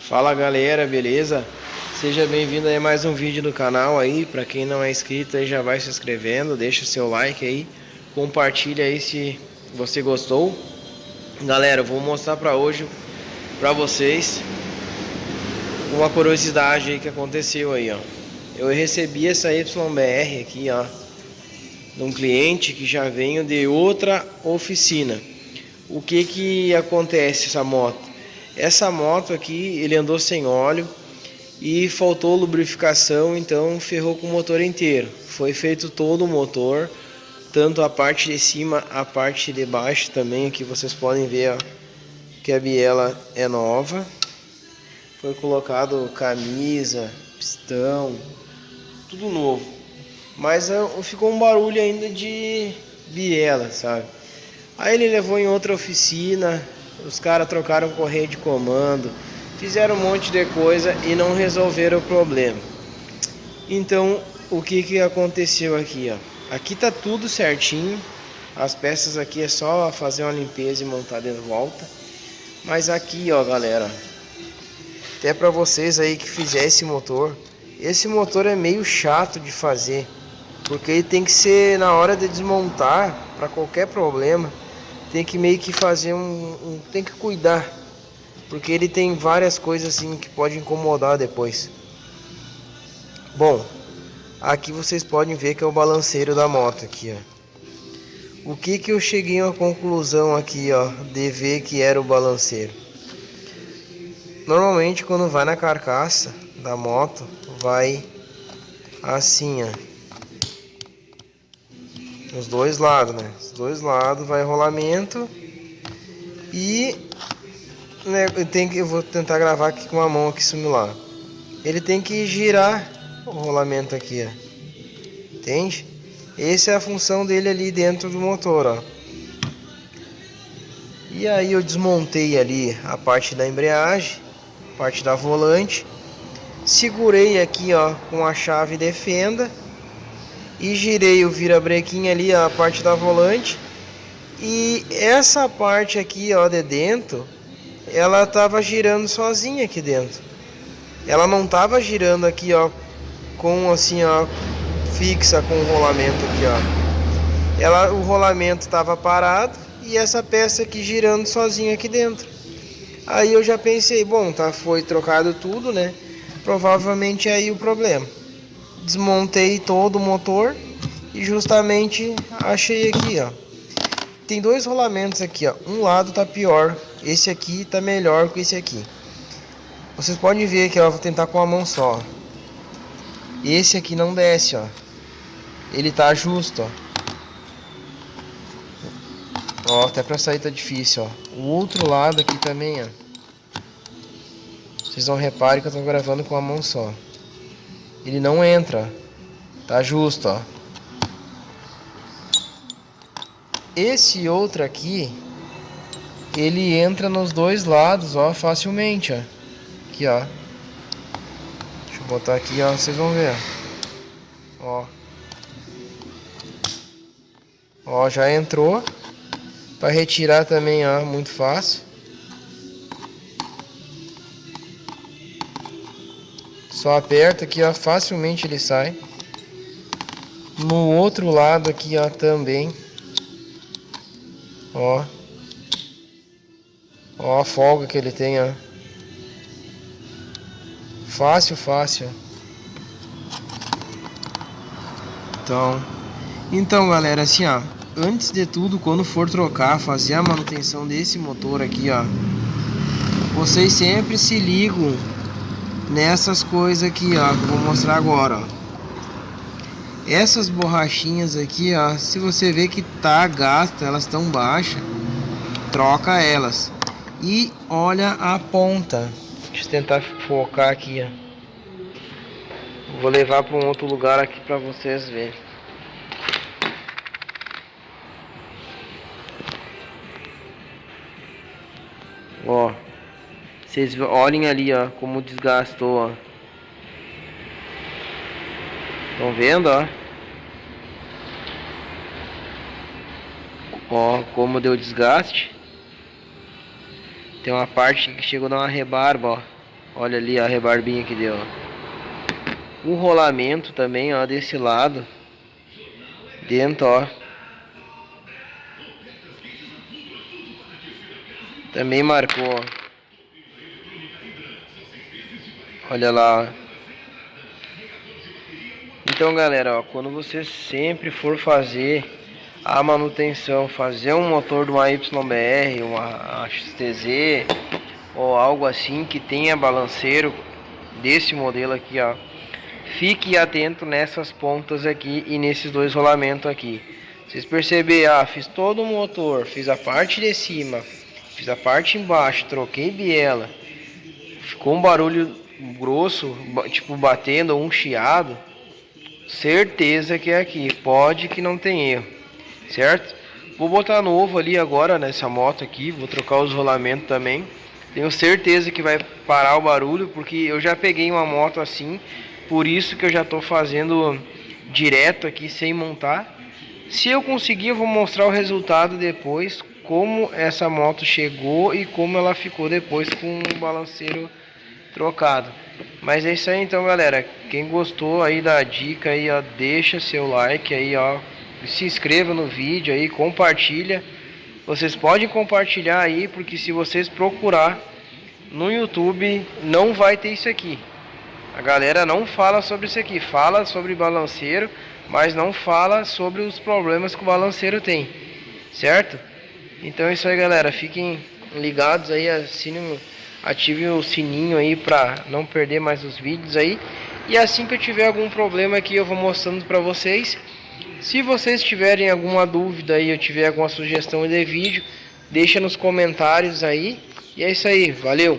Fala galera, beleza? Seja bem-vindo a mais um vídeo do canal aí. Para quem não é inscrito aí, já vai se inscrevendo, deixa seu like aí, compartilha aí se você gostou. Galera, eu vou mostrar para vocês uma curiosidade aí que aconteceu aí, ó. Eu recebi essa YBR aqui, ó, de um cliente que já veio de outra oficina. O que acontece essa moto? Essa moto aqui, ele andou sem óleo e faltou lubrificação, então ferrou com o motor inteiro. Foi feito todo o motor, tanto a parte de cima, a parte de baixo também. Aqui vocês podem ver, ó, que a biela é nova. Foi colocado camisa, pistão, tudo novo. Mas ficou um barulho ainda de biela, sabe? Aí ele levou em outra oficina, os caras trocaram correia de comando, fizeram um monte de coisa e não resolveram o problema. Então, o que aconteceu aqui, ó? Aqui tá tudo certinho. As peças aqui é só fazer uma limpeza e montar de volta. Mas aqui, ó, galera, até para vocês aí que fizer esse motor é meio chato de fazer, porque ele tem que ser na hora de desmontar. Para qualquer problema tem que meio que fazer tem que cuidar, porque ele tem várias coisas assim que pode incomodar depois. Bom, aqui vocês podem ver que é o balanceiro da moto aqui, ó. O que eu cheguei a uma conclusão aqui, ó, de ver que era o balanceiro. Normalmente quando vai na carcaça da moto, vai assim, ó, nos dois lados, né? Os dois lados vai rolamento e, né, eu vou tentar gravar aqui com a mão aqui similar. Ele tem que girar o rolamento aqui, ó. Entende? Essa é a função dele ali dentro do motor, ó. E aí eu desmontei ali a parte da embreagem, parte da volante, segurei aqui, ó, com a chave de fenda e girei o virabrequim ali, ó, a parte da volante. E essa parte aqui, ó, de dentro, ela tava girando sozinha aqui dentro. Ela não tava girando aqui, ó, com assim, ó, fixa com o rolamento aqui, ó. O rolamento tava parado e essa peça aqui girando sozinha aqui dentro. Aí eu já pensei, bom, tá, foi trocado tudo, né? Provavelmente é aí o problema. Desmontei todo o motor e justamente achei aqui, ó. Tem dois rolamentos aqui, ó. Um lado tá pior, esse aqui tá melhor que esse aqui. Vocês podem ver que eu vou tentar com a mão só. Esse aqui não desce, ó. Ele tá justo, ó. Ó, até pra sair tá difícil, ó. O outro lado aqui também, ó. Vocês não reparem que eu tô gravando com a mão só. Ele não entra. Tá justo, ó. Esse outro aqui, ele entra nos dois lados, ó, facilmente, ó. Aqui, ó. Deixa eu botar aqui, ó, vocês vão ver, ó. Ó, já entrou. Para retirar também, ó, muito fácil. Só aperta aqui, ó, facilmente ele sai. No outro lado aqui, ó, também. Ó. Ó a folga que ele tem, ó. Fácil, fácil. Então, galera, assim, ó, antes de tudo, quando for trocar, fazer a manutenção desse motor aqui, ó, vocês sempre se ligam nessas coisas aqui, ó, que eu vou mostrar agora, ó. Essas borrachinhas aqui, ó, se você vê que tá gasta, elas estão baixas, troca elas. E olha a ponta. Deixa eu tentar focar aqui, ó. Vou levar para um outro lugar aqui para vocês verem. Ó, vocês olhem ali, ó, como desgastou, ó. Estão vendo, ó? Ó, como deu desgaste. Tem uma parte que chegou a dar uma rebarba, ó. Olha ali a rebarbinha que deu. O rolamento também, ó, desse lado. Dentro, ó. Também marcou, ó. Olha lá, ó. Então, galera, ó, quando você sempre for fazer a manutenção, fazer um motor de uma YBR, uma XTZ ou algo assim que tenha balanceiro desse modelo aqui, ó, fique atento nessas pontas aqui e nesses dois rolamentos aqui. Vocês perceberam, fiz todo o motor, fiz a parte de cima, fiz a parte embaixo, troquei biela, ficou um barulho grosso, tipo batendo ou um chiado, certeza que é aqui, pode que não tem erro, certo? Vou botar novo ali agora nessa moto aqui, vou trocar os rolamentos também. Tenho certeza que vai parar o barulho, porque eu já peguei uma moto assim, por isso que eu já estou fazendo direto aqui sem montar. Se eu conseguir, eu vou mostrar o resultado depois, como essa moto chegou e como ela ficou depois com o balanceiro trocado. Mas é isso aí então, galera. Quem gostou aí da dica aí, ó, deixa seu like aí, ó, se inscreva no vídeo aí, compartilha. Vocês podem compartilhar aí, porque se vocês procurar no YouTube não vai ter isso aqui. A galera não fala sobre isso aqui, fala sobre balanceiro, mas não fala sobre os problemas que o balanceiro tem, certo? Então é isso aí, galera. Fiquem ligados aí, ative o sininho aí pra não perder mais os vídeos aí. E assim que eu tiver algum problema aqui eu vou mostrando pra vocês. Se vocês tiverem alguma dúvida aí, ou tiver alguma sugestão de vídeo, deixa nos comentários aí. E é isso aí, valeu!